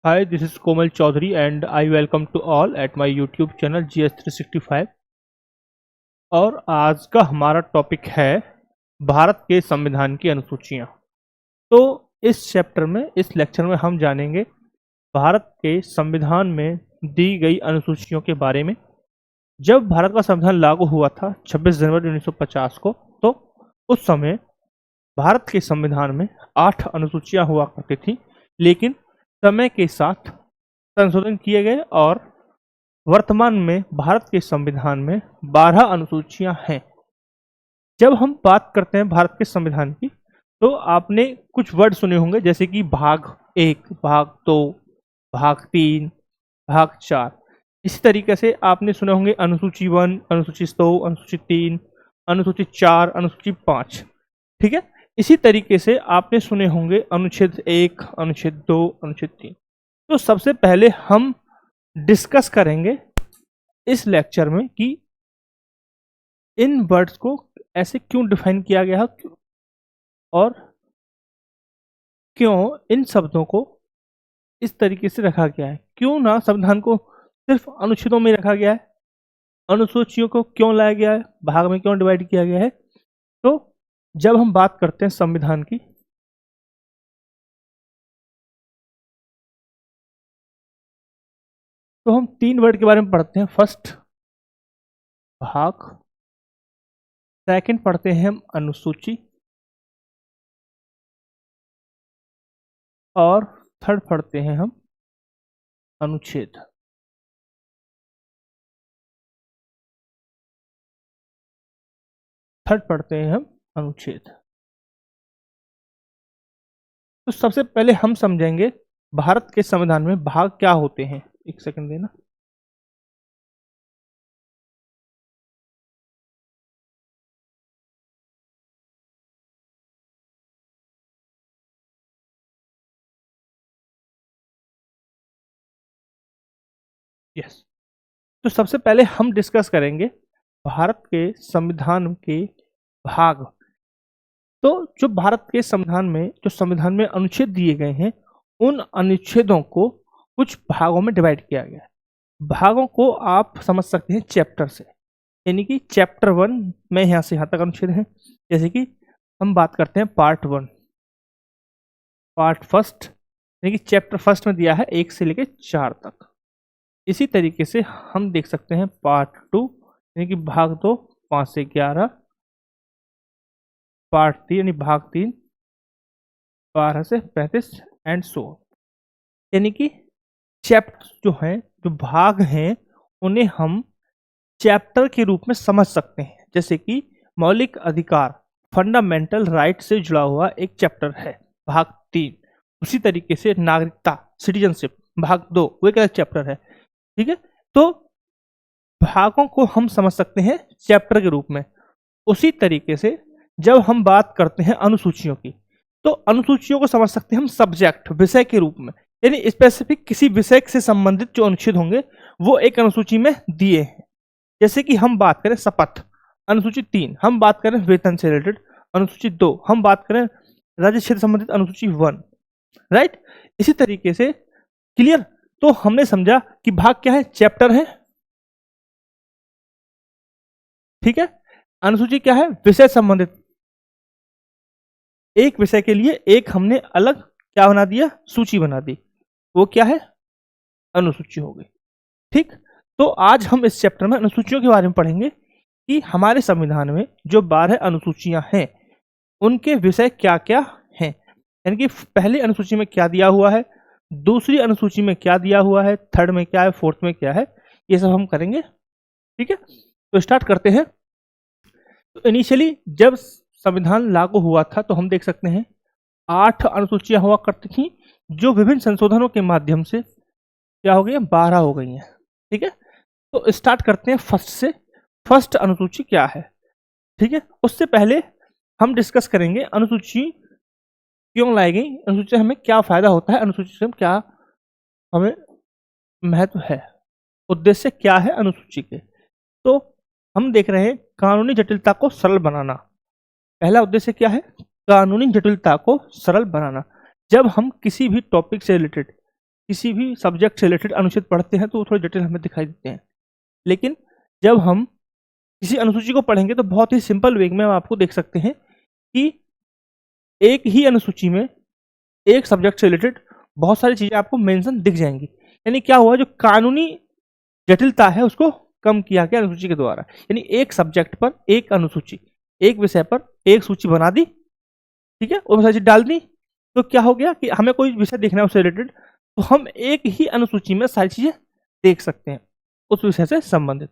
Hi, this is Komal Chaudhary and I welcome to all at my YouTube channel GS365। और आज का हमारा topic है भारत के संविधान की अनुसूचियाँ। तो इस चैप्टर में, इस लेक्चर में हम जानेंगे भारत के संविधान में दी गई अनुसूचियों के बारे में। जब भारत का संविधान लागू हुआ था 26 जनवरी 1950 को, तो उस समय भारत के संविधान में 8 अनुसूचियाँ हुआ करती थी, लेकिन समय के साथ संशोधन किए गए और वर्तमान में भारत के संविधान में 12 अनुसूचियां हैं। जब हम बात करते हैं भारत के संविधान की, तो आपने कुछ वर्ड सुने होंगे जैसे कि भाग 1, भाग 2, भाग 3, भाग 4। इसी तरीके से आपने सुने होंगे अनुसूची 1, अनुसूची 2, अनुसूची 3, अनुसूची 4, अनुसूची 5। ठीक है। इसी तरीके से आपने सुने होंगे अनुच्छेद 1, अनुच्छेद 2, अनुच्छेद 3। तो सबसे पहले हम डिस्कस करेंगे इस लेक्चर में कि इन वर्ड्स को ऐसे क्यों डिफाइन किया गया है और क्यों इन शब्दों को इस तरीके से रखा गया है। क्यों ना संविधान को सिर्फ अनुच्छेदों में रखा गया है, अनुसूचियों को क्यों लाया गया है, भाग में क्यों डिवाइड किया गया है। तो जब हम बात करते हैं संविधान की, तो हम 3 वर्ड के बारे में पढ़ते हैं। फर्स्ट भाग, सेकंड पढ़ते हैं हम अनुसूची, और थर्ड पढ़ते हैं हम अनुच्छेद। थर्ड पढ़ते हैं हम अनुच्छेद। तो सबसे पहले हम समझेंगे भारत के संविधान में भाग क्या होते हैं। एक सेकंड देना। यस। तो सबसे पहले हम डिस्कस करेंगे भारत के संविधान के भाग। तो जो भारत के संविधान में अनुच्छेद दिए गए हैं, उन अनुच्छेदों को कुछ भागों में डिवाइड किया गया है। भागों को आप समझ सकते हैं चैप्टर से, यानी कि चैप्टर 1 में यहाँ से यहाँ तक अनुच्छेद हैं। जैसे कि हम बात करते हैं पार्ट 1, पार्ट फर्स्ट, यानी कि चैप्टर फर्स्ट में दिया है 1 से लेकर 4 तक। इसी तरीके से हम देख सकते हैं पार्ट 2, यानी कि भाग 2 5 से 11, पार्ट 3 यानी भाग 3 12 से 35 एंड सो। यानी कि चैप्टर जो हैं, जो भाग हैं, उन्हें हम चैप्टर के रूप में समझ सकते हैं। जैसे कि मौलिक अधिकार, फंडामेंटल राइट से जुड़ा हुआ एक चैप्टर है भाग 3। उसी तरीके से नागरिकता, सिटीजनशिप, भाग 2 वो एक चैप्टर है। ठीक है। तो भागों को हम समझ सकते हैं चैप्टर के रूप में। उसी तरीके से जब हम बात करते हैं अनुसूचियों की, तो अनुसूचियों को समझ सकते हैं हम सब्जेक्ट, विषय के रूप में। यानी स्पेसिफिक किसी विषय से संबंधित जो अनुच्छेद होंगे वो एक अनुसूची में दिए हैं। जैसे कि हम बात करें शपथ, अनुसूची 3, हम बात करें वेतन से रिलेटेड अनुसूची 2, हम बात करें राज्य क्षेत्र संबंधित अनुसूची 1। राइट। इसी तरीके से क्लियर। तो हमने समझा कि भाग क्या है, चैप्टर है। ठीक है। अनुसूची क्या है, विषय संबंधित। एक विषय के लिए एक हमने अलग क्या बना दिया, सूची बना दी, वो क्या है, अनुसूची हो गई। ठीक। तो आज हम इस चैप्टर में अनुसूचियों के बारे में पढ़ेंगे कि हमारे संविधान में जो 12 अनुसूचियां हैं, उनके विषय क्या क्या हैं। यानी कि पहली अनुसूची में क्या दिया हुआ है, दूसरी अनुसूची में क्या दिया हुआ है, थर्ड में क्या है, फोर्थ में क्या है, ये सब हम करेंगे। ठीक है। तो स्टार्ट करते हैं। तो इनिशियली जब संविधान लागू हुआ था, तो हम देख सकते हैं 8 अनुसूचियां हुआ करती थी, जो विभिन्न संशोधनों के माध्यम से क्या हो गई है, 12 हो गई हैं। ठीक है। तो स्टार्ट करते हैं फर्स्ट से। फर्स्ट अनुसूची क्या है। ठीक है। उससे पहले हम डिस्कस करेंगे अनुसूची क्यों लाई गई, अनुसूची से हमें क्या फायदा होता है, अनुसूची से क्या हमें महत्व है, उद्देश्य क्या है अनुसूची के। तो हम देख रहे हैं कानूनी जटिलता को सरल बनाना। पहला उद्देश्य क्या है, कानूनी जटिलता को सरल बनाना। जब हम किसी भी टॉपिक से रिलेटेड किसी भी सब्जेक्ट से रिलेटेड अनुच्छेद पढ़ते हैं तो वो थोड़े जटिल हमें दिखाई देते हैं, लेकिन जब हम किसी अनुसूची को पढ़ेंगे तो बहुत ही सिंपल वे में हम आपको देख सकते हैं कि एक ही अनुसूची में एक सब्जेक्ट से रिलेटेड बहुत सारी चीज़ें आपको मेंशन दिख जाएंगी। यानी क्या हुआ, जो कानूनी जटिलता है उसको कम किया गया अनुसूची के द्वारा। यानी एक सब्जेक्ट पर एक अनुसूची, एक विषय पर एक सूची बना दी, ठीक है, उसमें सारी चीज डाल दी, तो क्या हो गया कि हमें कोई विषय देखना है उससे रिलेटेड, तो हम एक ही अनुसूची में सारी चीजें देख सकते हैं उस विषय से संबंधित।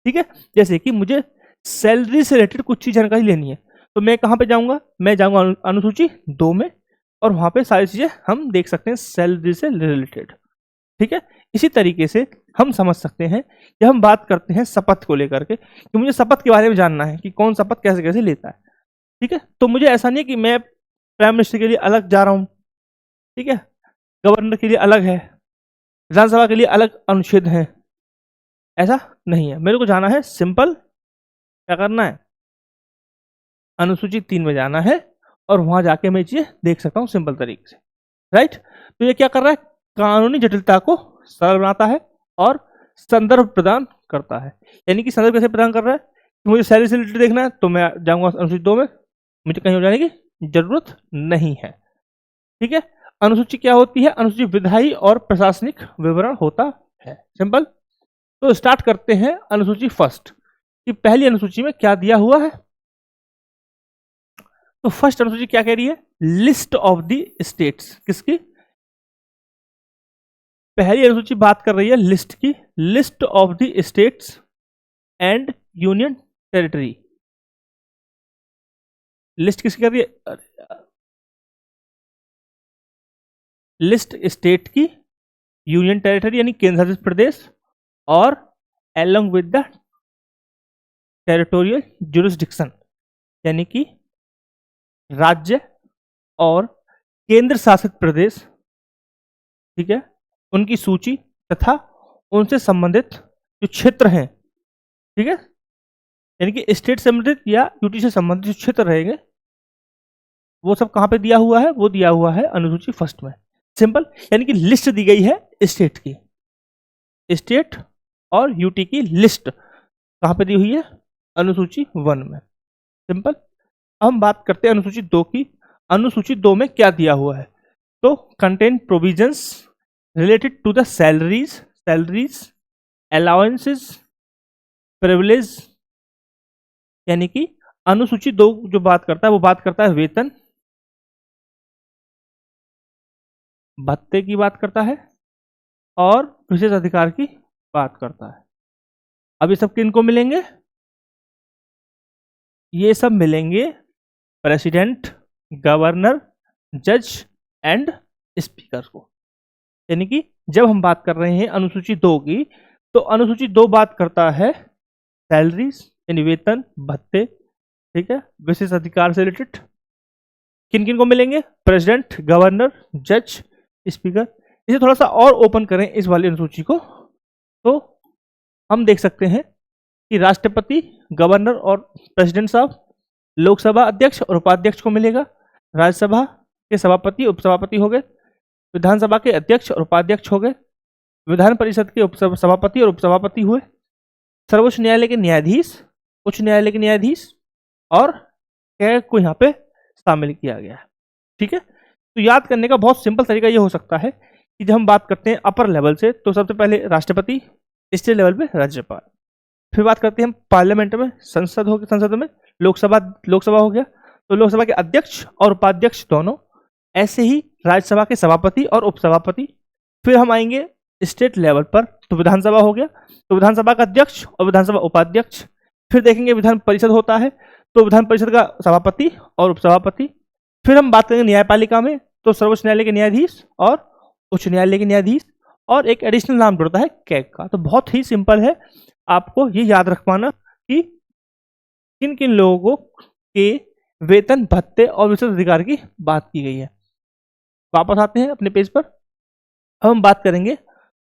ठीक है, जैसे कि मुझे सैलरी से रिलेटेड कुछ चीज जानकारी लेनी है, तो मैं कहाँ पे जाऊंगा, मैं जाऊंगा अनुसूची 2 में, और वहां पे सारी चीजें हम देख सकते हैं सैलरी से रिलेटेड। ठीक है, इसी तरीके से हम समझ सकते हैं जब हम बात करते हैं शपथ को लेकर के कि मुझे शपथ के बारे में जानना है कि कौन शपथ कैसे कैसे लेता है। ठीक है, तो मुझे ऐसा नहीं है कि मैं प्राइम मिनिस्टर के लिए अलग जा रहा हूं, ठीक है, गवर्नर के लिए अलग है, विधानसभा के लिए अलग अनुच्छेद है, ऐसा नहीं है। मेरे को जाना है सिंपल, क्या करना है, अनुसूची 3 में जाना है और वहां जाके मैं चीजें देख सकता हूं सिंपल तरीके से। राइट, तो ये क्या कर रहा है, कानूनी जटिलता को सरल बनाता है और संदर्भ प्रदान करता है। यानी कि संदर्भ कैसे प्रदान कर रहा है कि मुझे सैलरी से रिलेटेड देखना है तो मैं जाऊंगा अनुसूची 2 में, मुझे कहीं हो जाने की जरूरत नहीं है। ठीक है, अनुसूची क्या होती है, अनुसूची विधायी और प्रशासनिक विवरण होता है, सिंपल। तो स्टार्ट करते हैं अनुसूची फर्स्ट कि पहली अनुसूची में क्या दिया हुआ है। तो फर्स्ट अनुसूची क्या कह रही है, लिस्ट ऑफ द स्टेट्स, किसकी, पहली अनुसूची बात कर रही है लिस्ट की, list of the states and union territory. List किसकी कर रही है, लिस्ट स्टेट की, यूनियन टेरिटरी यानी केंद्र शासित प्रदेश, और along with the territorial jurisdiction यानी कि राज्य और केंद्र शासित प्रदेश, ठीक है, उनकी सूची तथा उनसे संबंधित जो क्षेत्र हैं, ठीक है, यानी कि स्टेट से संबंधित या यूटी से संबंधित जो क्षेत्र रहेंगे वो सब कहां पे दिया हुआ है, वो दिया हुआ है अनुसूची फर्स्ट में, सिंपल। यानी कि लिस्ट दी गई है स्टेट की, स्टेट और यूटी की लिस्ट कहां पे दी हुई है, अनुसूची 1 में, सिंपल। हम बात करते हैं अनुसूची 2 की। अनुसूची 2 में क्या दिया हुआ है, तो contain provisions related to the salaries allowances privilege, यानी कि अनुसूची 2 जो बात करता है वो बात करता है वेतन भत्ते की बात करता है और विशेष अधिकार की बात करता है। अब ये सब किनको मिलेंगे, ये सब मिलेंगे प्रेसिडेंट, गवर्नर, जज एंड स्पीकर को। यानी कि जब हम बात कर रहे हैं अनुसूची 2 की, तो अनुसूची 2 बात करता है सैलरीज यानी वेतन भत्ते, ठीक है, विशेष अधिकार से रिलेटेड किन किन को मिलेंगे, प्रेसिडेंट, गवर्नर, जज, स्पीकर। इसे थोड़ा सा और ओपन करें इस वाली अनुसूची को, तो हम देख सकते हैं कि राष्ट्रपति, गवर्नर और प्रेसिडेंट साहब, लोकसभा अध्यक्ष और उपाध्यक्ष को मिलेगा, राज्यसभा के सभापति उपसभापति हो गए, विधानसभा के अध्यक्ष और उपाध्यक्ष हो गए, विधान परिषद के सभापति और उपसभापति हुए, सर्वोच्च न्यायालय के न्यायाधीश, उच्च न्यायालय के न्यायाधीश और कैग को यहाँ पे शामिल किया गया है। ठीक है, तो याद करने का बहुत सिंपल तरीका ये हो सकता है कि जब हम बात करते हैं अपर लेवल से, तो सबसे पहले राष्ट्रपति, स्टेट लेवल पे राज्यपाल, फिर बात करते हैं हम पार्लियामेंट में, संसद हो गया, संसद में लोकसभा हो गया, तो लोकसभा के अध्यक्ष और उपाध्यक्ष दोनों, ऐसे ही राज्यसभा के सभापति और उपसभापति। फिर हम आएंगे स्टेट लेवल पर, तो विधानसभा हो गया, तो विधानसभा का अध्यक्ष और विधानसभा उपाध्यक्ष। फिर देखेंगे विधान परिषद होता है, तो विधान परिषद का सभापति और उपसभापति। फिर हम बात करेंगे न्यायपालिका में, तो सर्वोच्च न्यायालय के न्यायाधीश और उच्च न्यायालय के न्यायाधीश, और एक एडिशनल नाम जुड़ता है कैग का। तो बहुत ही सिंपल है, आपको ये याद रख पाना कि किन किन लोगों के वेतन भत्ते और विशेष अधिकार की बात की गई है। वापस आते हैं अपने पेज पर, अब हम बात करेंगे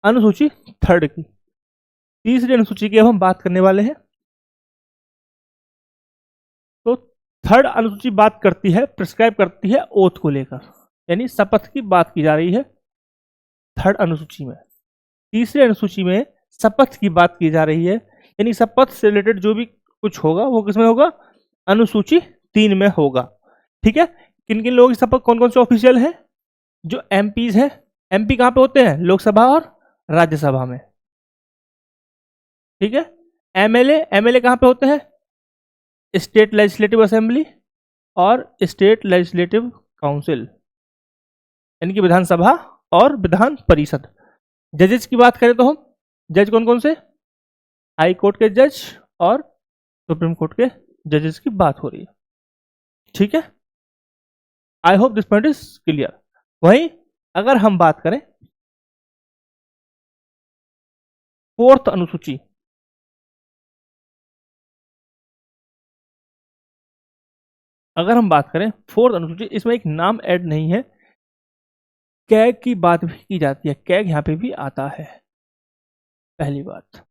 अनुसूची 3 की, तीसरी अनुसूची की अब हम बात करने वाले हैं। तो 3rd अनुसूची बात करती है, प्रिस्क्राइब करती है ओथ को लेकर, यानी शपथ की बात की जा रही है। थर्ड अनुसूची में। तीसरी अनुसूची में शपथ की बात की जा रही है, यानी शपथ से रिलेटेड जो भी कुछ होगा वो किसमें होगा, अनुसूची 3 में होगा। ठीक है, किन किन लोगों की शपथ, कौन कौन से ऑफिशियल हैं, जो एमपीज हैं। एमपी कहाँ पे होते हैं, लोकसभा और राज्यसभा में। ठीक है, एमएलए, एमएलए कहाँ पे होते हैं, स्टेट लेजिस्लेटिव असेंबली और स्टेट लेजिस्लेटिव काउंसिल, यानी कि विधानसभा और विधान परिषद। जजेस की बात करें तो हम, जज कौन कौन से, हाई कोर्ट के जज और सुप्रीम कोर्ट के जजेस की बात हो रही है। ठीक है, I hope this point is clear. वहीं अगर हम बात करें फोर्थ अनुसूची, अगर हम बात करें फोर्थ अनुसूची, इसमें एक नाम ऐड नहीं है, कैग की बात भी की जाती है, कैग यहां पे भी आता है, पहली बात।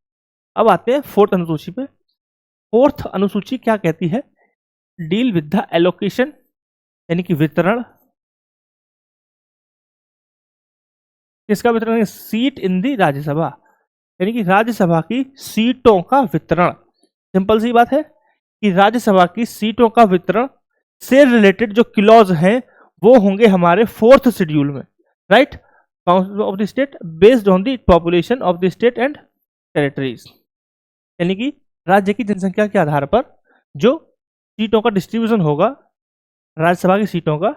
अब आते हैं फोर्थ अनुसूची पे। फोर्थ अनुसूची क्या कहती है, डील विद द एलोकेशन, यानी कि वितरण, किसका वितरण, सीट इन दी राज्यसभा, यानी कि राज्यसभा की सीटों का वितरण। सिंपल सी बात है कि राज्यसभा की सीटों का वितरण से रिलेटेड जो क्लॉज हैं वो होंगे हमारे फोर्थ शेड्यूल में, right. Council of the state based on the population of the state and territories, यानी कि राज्य की जनसंख्या के आधार पर जो सीटों का डिस्ट्रीब्यूशन होगा राज्यसभा की सीटों का,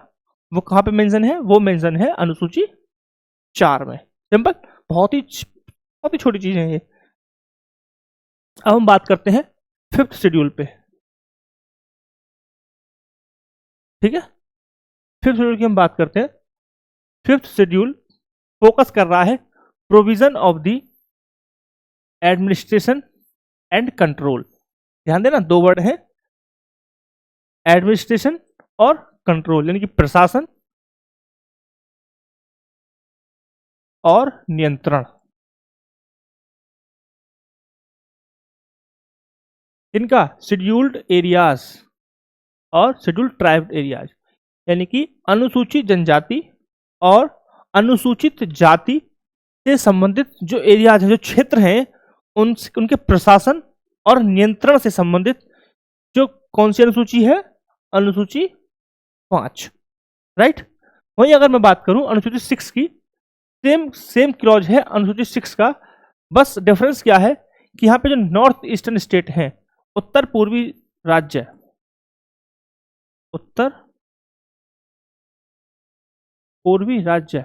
वो कहां पे मेंशन है, वो मेंशन है अनुसूची 4 में। सिंपल, बहुत ही छोटी चीजें हैं ये। अब हम बात करते हैं फिफ्थ शेड्यूल पे। ठीक है, फिफ्थ शेड्यूल की हम बात करते हैं। फिफ्थ शेड्यूल फोकस कर रहा है provision of the administration and control. ध्यान देना, 2 वर्ड है, एडमिनिस्ट्रेशन और कंट्रोल, यानी कि प्रशासन और नियंत्रण। इनका शेड्यूल्ड एरियाज और शेड्यूल्ड ट्राइब एरियाज, यानी कि अनुसूचित जनजाति और अनुसूचित जाति से संबंधित जो एरियाज हैं, जो क्षेत्र हैं, उनके प्रशासन और नियंत्रण से संबंधित जो कौन सी अनुसूची है, अनुसूची 5, राइट। वहीं अगर मैं बात करूं अनुसूची 6 की, सेम क्लॉज है अनुसूची 6 का, बस डिफरेंस क्या है कि यहां पे जो नॉर्थ ईस्टर्न स्टेट हैं, उत्तर पूर्वी राज्य, उत्तर पूर्वी राज्य,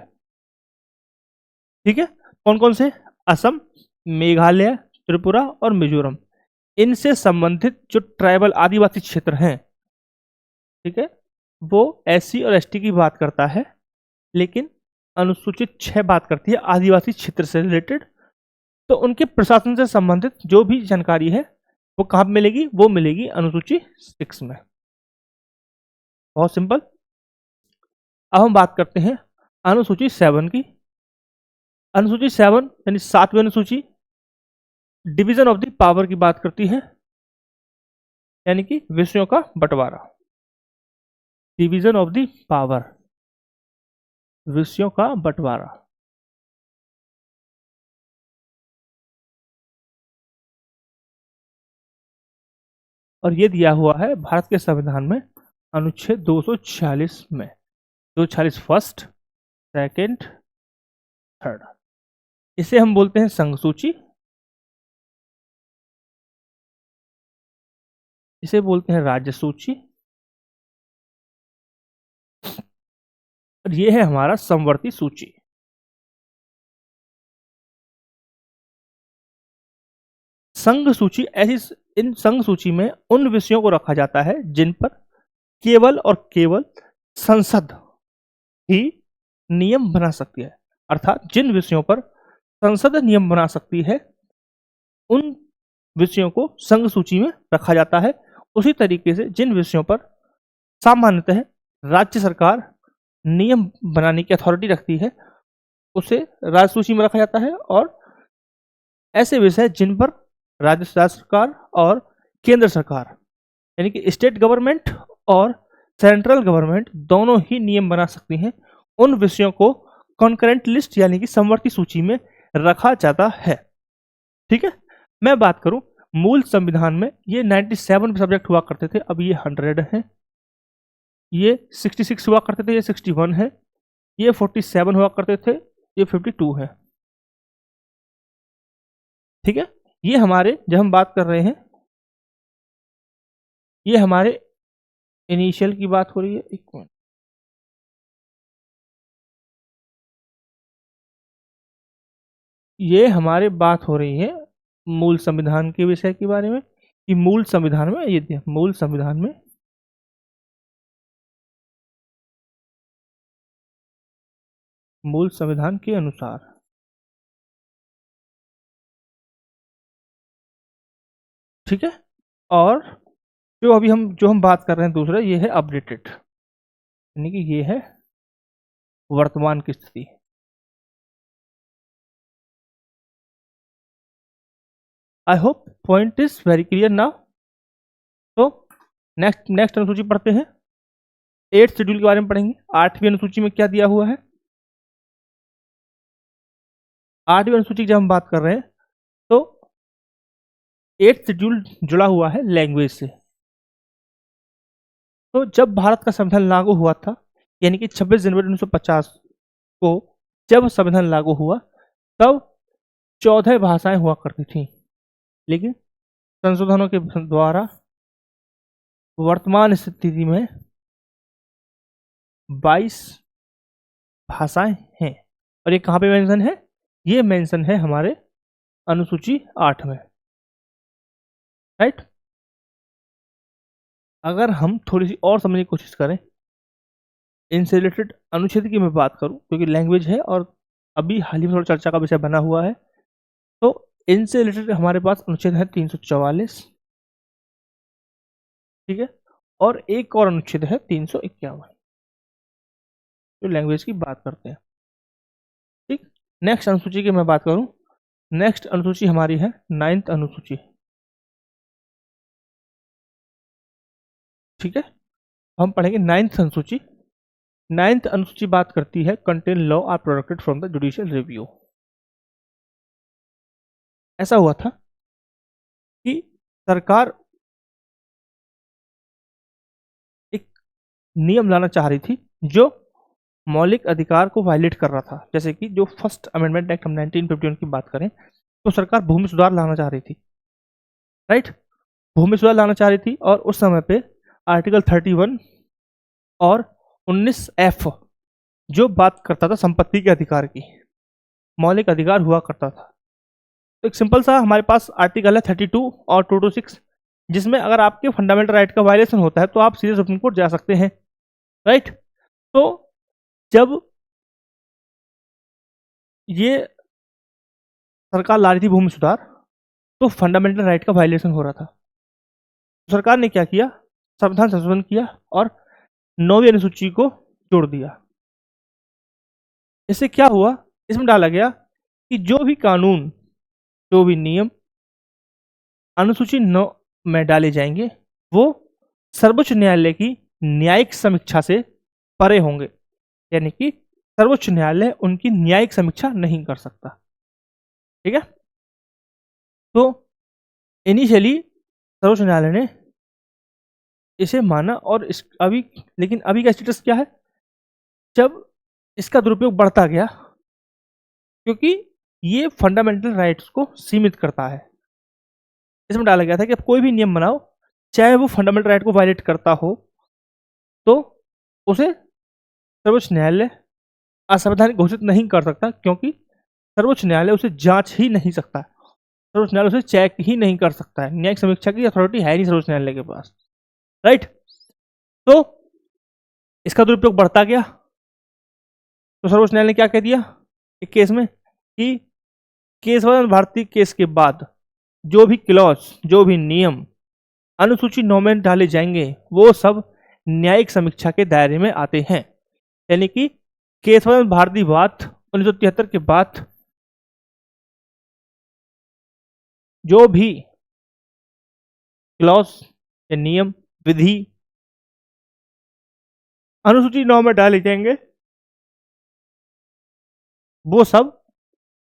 ठीक है, कौन कौन से, असम, मेघालय, त्रिपुरा और मिजोरम, इनसे संबंधित जो ट्राइबल आदिवासी क्षेत्र हैं, ठीक है, वो एससी और एसटी की बात करता है, लेकिन अनुसूचित 6 बात करती है आदिवासी क्षेत्र से रिलेटेड। तो उनके प्रशासन से संबंधित जो भी जानकारी है वो कहां मिलेगी, वो मिलेगी अनुसूची 6 में। बहुत सिंपल। अब हम बात करते हैं अनुसूची 7 की। अनुसूची 7 यानी 7वीं अनुसूची डिवीजन ऑफ द पावर की बात करती है, यानी कि विषयों का बंटवारा, डिवीजन ऑफ द पावर, विषयों का बंटवारा। और ये दिया हुआ है भारत के संविधान में अनुच्छेद 246 में, 246 फर्स्ट, सेकंड, थर्ड। इसे हम बोलते हैं संघ सूची, इसे बोलते हैं राज्य सूची, और ये है हमारा समवर्ती सूची। संघ सूची ऐसी, इन संघ सूची में उन विषयों को रखा जाता है जिन पर केवल और केवल संसद ही नियम बना सकती है, अर्थात जिन विषयों पर संसद नियम बना सकती है उन विषयों को संघ सूची में रखा जाता है। उसी तरीके से जिन विषयों पर सामान्यतः राज्य सरकार नियम बनाने की अथॉरिटी रखती है उसे राज्य सूची में रखा जाता है, और ऐसे विषय जिन पर राज्य सरकार और केंद्र सरकार यानी कि स्टेट गवर्नमेंट और सेंट्रल गवर्नमेंट दोनों ही नियम बना सकती हैं, उन विषयों को कॉन्करेंट लिस्ट यानी कि समवर्ती सूची में रखा जाता है। ठीक है, मैं बात करूं मूल संविधान में ये 97 सब्जेक्ट हुआ करते थे, अब ये 100 हैं। ये 66 हुआ करते थे, ये 61 है। ये 47 हुआ करते थे, ये 52 है। ठीक है, ये हमारे जब हम बात कर रहे हैं, ये हमारे इनिशियल की बात हो रही है। एक मिनट, ये हमारे बात हो रही है मूल संविधान के विषय के बारे में कि मूल संविधान में ये मूल संविधान में मूल संविधान के अनुसार, ठीक है। और जो हम बात कर रहे हैं दूसरा, ये है अपडेटेड, यानी कि ये है वर्तमान की स्थिति। I hope point is very clear now. तो नेक्स्ट अनुसूची पढ़ते हैं। 8th शेड्यूल के बारे में पढ़ेंगे। 8वीं अनुसूची में क्या दिया हुआ है? 8वीं अनुसूची की जब हम बात कर रहे हैं तो 8th शेड्यूल जुड़ा हुआ है लैंग्वेज से। तो जब भारत का संविधान लागू हुआ था, यानी कि 26 जनवरी 1950 को जब संविधान लागू हुआ, तब 14 भाषाएं हुआ करती थी, लेकिन संशोधनों के द्वारा वर्तमान स्थिति में 22 भाषाएं हैं। और ये कहाँ पे मेंशन है? ये मेंशन है हमारे अनुसूची 8 में, राइट। अगर हम थोड़ी सी और समझने की कोशिश करें, इनसे रिलेटेड अनुच्छेद की मैं बात करूं, क्योंकि लैंग्वेज है और अभी हाल ही में थोड़ा चर्चा का विषय बना हुआ है, तो इनसे रिलेटेड हमारे पास अनुच्छेद है 344, ठीक है। और एक और अनुच्छेद है 351, जो लैंग्वेज की बात करते हैं, ठीक। नेक्स्ट अनुसूची की मैं बात करूं, नेक्स्ट अनुसूची हमारी है 9th अनुसूची, ठीक है। हम पढ़ेंगे 9th अनुसूची। 9th अनुसूची बात करती है contain law are protected from the judicial review. ऐसा हुआ था कि सरकार एक नियम लाना चाह रही थी जो मौलिक अधिकार को वायलेट कर रहा था। जैसे कि जो फर्स्ट अमेंडमेंट एक्ट हम 1951 की बात करें, तो सरकार भूमि सुधार लाना चाह रही थी, राइट। भूमि सुधार लाना चाह रही थी, और उस समय पे आर्टिकल 31 और 19F जो बात करता था संपत्ति के अधिकार की, मौलिक अधिकार हुआ करता था। तो एक सिंपल सा हमारे पास आर्टिकल है 32 और 226, जिसमें अगर आपके फंडामेंटल राइट का वायलेशन होता है तो आप सीधे सुप्रीम कोर्ट जा सकते हैं, राइट। तो जब ये सरकार ला रही थी भूमि सुधार, तो फंडामेंटल राइट का वायलेशन हो रहा था। तो सरकार ने क्या किया? संविधान संशोधन किया और 9वीं अनुसूची को जोड़ दिया। इससे क्या हुआ? इसमें डाला गया कि जो भी कानून, जो भी नियम अनुसूची 9 में डाले जाएंगे, वो सर्वोच्च न्यायालय की न्यायिक समीक्षा से परे होंगे, यानी कि सर्वोच्च न्यायालय उनकी न्यायिक समीक्षा नहीं कर सकता, ठीक है। तो इनिशियली सर्वोच्च न्यायालय ने इसे माना, और लेकिन अभी का स्टेटस क्या है? जब इसका दुरुपयोग बढ़ता गया, क्योंकि ये फंडामेंटल राइट्स को सीमित करता है। इसमें डाला गया था कि अब कोई भी नियम बनाओ, चाहे वो फंडामेंटल राइट को वायलेट करता हो, तो उसे सर्वोच्च न्यायालय असंवैधानिक घोषित नहीं कर सकता, क्योंकि सर्वोच्च न्यायालय उसे जांच ही नहीं सकता, सर्वोच्च न्यायालय उसे चेक ही नहीं कर सकता है। न्यायिक समीक्षा की अथॉरिटी है नहीं सर्वोच्च न्यायालय के पास, राइट। तो इसका दुरुपयोग बढ़ता गया, तो सर्वोच्च न्यायालय ने क्या कह दिया एक केस में कि केशवानंद भारती केस के बाद जो भी क्लॉज, जो भी नियम अनुसूची 9 में डाले जाएंगे, वो सब न्यायिक समीक्षा के दायरे में आते हैं। यानी कि केशवानंद भारती बात 1973 के बाद जो भी क्लॉज या नियम, विधि अनुसूची 9 में डाले जाएंगे, वो सब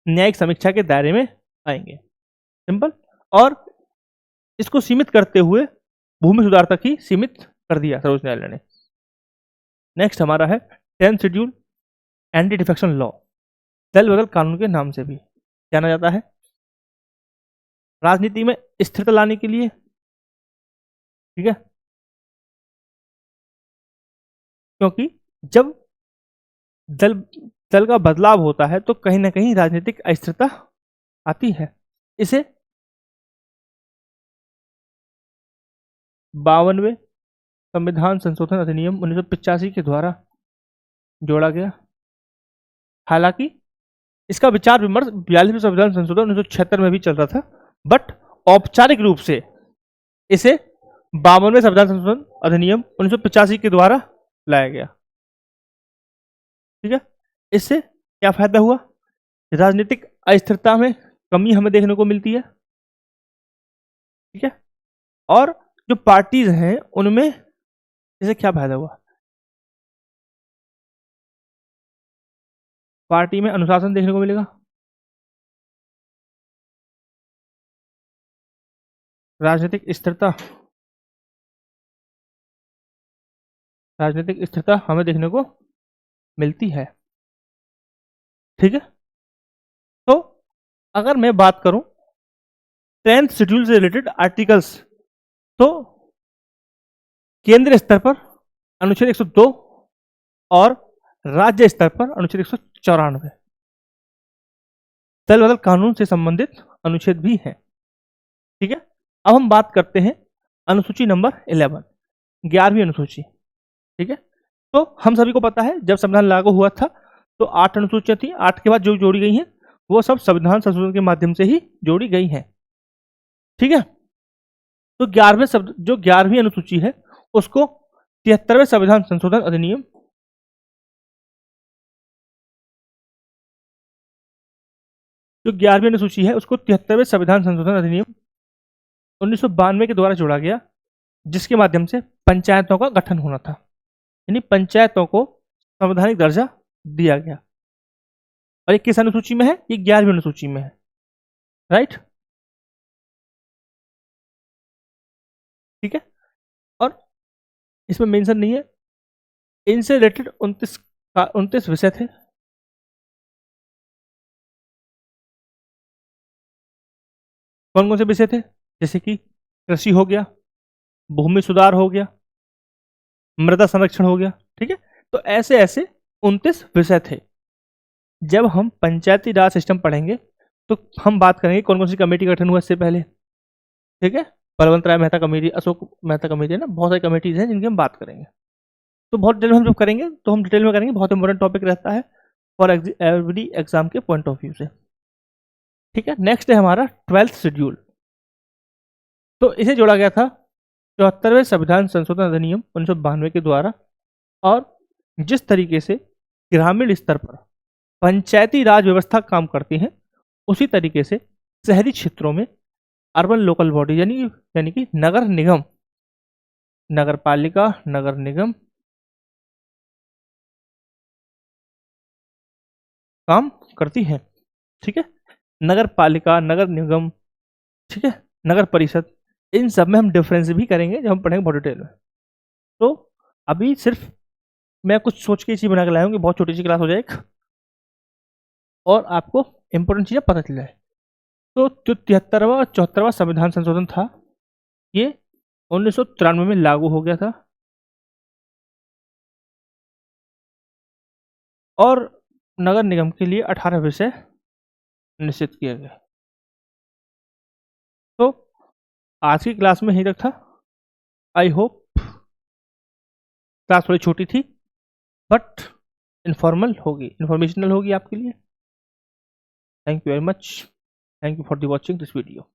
न्यायिक समीक्षा के दायरे में आएंगे। सिंपल। और इसको सीमित करते हुए भूमि सुधार तक ही सीमित कर दिया सर्वोच्च न्यायालय ने। नेक्स्ट हमारा है 10th schedule, anti defection law, दल बदल कानून के नाम से भी जाना जाता है। राजनीति में स्थिरता लाने के लिए, ठीक है, क्योंकि जब दल का बदलाव होता है तो कहीं ना कहीं राजनीतिक अस्थिरता आती है। इसे 52वें संविधान संशोधन अधिनियम 1985 के द्वारा जोड़ा गया। हालांकि इसका विचार विमर्श 42वें संविधान संशोधन 1976 में भी चल रहा था, बट औपचारिक रूप से इसे 52वें संविधान संशोधन अधिनियम 1985 के द्वारा लाया गया। ठीक है, इससे क्या फायदा हुआ? राजनीतिक अस्थिरता में कमी हमें देखने को मिलती है। ठीक है, और जो पार्टीज हैं उनमें इससे क्या फायदा हुआ? पार्टी में अनुशासन देखने को मिलेगा, राजनीतिक स्थिरता हमें देखने को मिलती है। ठीक है, तो अगर मैं बात करूं 10th शेड्यूल से रिलेटेड आर्टिकल्स, तो केंद्र स्तर पर अनुच्छेद 102 और राज्य स्तर पर अनुच्छेद 194 दल बदल कानून से संबंधित अनुच्छेद भी है। ठीक है, अब हम बात करते हैं अनुसूची नंबर 11, 11वीं अनुसूची। ठीक है, तो हम सभी को पता है जब संविधान लागू हुआ था तो 8 अनुसूचियां थी, 8 के बाद जो जोड़ी गई हैं वो सब संविधान संशोधन के माध्यम से ही जोड़ी गई हैं। ठीक है, तो 11वीं अनुसूची है उसको 73वें संविधान संशोधन अधिनियम जो 11वीं अनुसूची है उसको 73वें संविधान संशोधन अधिनियम 1992 के द्वारा जोड़ा गया, जिसके माध्यम से पंचायतों का गठन होना था, यानी पंचायतों को संवैधानिक दर्जा दिया गया। और ये किस अनुसूची में है? ये 11वीं अनुसूची में है। राइट, ठीक है, और इसमें मेंशन नहीं है। इनसे रिलेटेड 29 विषय थे। कौन कौन से विषय थे? जैसे कि कृषि हो गया, भूमि सुधार हो गया, मृदा संरक्षण हो गया। ठीक है, तो ऐसे ऐसे 29 विषय थे। जब हम पंचायती राज सिस्टम पढ़ेंगे तो हम बात करेंगे कौन कौन सी कमेटी गठन हुआ इससे पहले। ठीक है, बलवंत राय मेहता कमेटी, अशोक मेहता कमेटी है ना, बहुत सारी कमेटीज हैं जिनकी हम बात करेंगे। तो बहुत डिटेल में हम जब करेंगे तो हम डिटेल में करेंगे, बहुत इंपॉर्टेंट टॉपिक रहता है फॉर एवरी एग्जाम के पॉइंट ऑफ व्यू से। ठीक है, नेक्स्ट है हमारा 12th शेड्यूल। तो इसे जोड़ा गया था 74वें संविधान संशोधन अधिनियम 1992 के द्वारा। और जिस तरीके से ग्रामीण स्तर पर पंचायती राज व्यवस्था काम करती है उसी तरीके से शहरी क्षेत्रों में अर्बन लोकल बॉडी यानी कि नगर निगम, नगर पालिका, नगर निगम काम करती है। ठीक है, नगर पालिका, नगर निगम, ठीक है, नगर परिषद, इन सब में हम डिफरेंस भी करेंगे जब हम पढ़ेंगे बहुत डिटेल में। तो अभी सिर्फ मैं कुछ सोच के चीज बना के लाया हूँ कि बहुत छोटी सी क्लास हो जाए और आपको इंपॉर्टेंट चीजें पता चल जाए। तो जो 73वां और 74वां संविधान संशोधन था ये 1993 में लागू हो गया था और नगर निगम के लिए 18 विषय निश्चित किया गया। तो आज की क्लास में यही तक था। आई होप क्लास थोड़ी छोटी थी बट इंफॉर्मेशनल होगी आपके लिए। Thank you very much, thank you for the watching this video.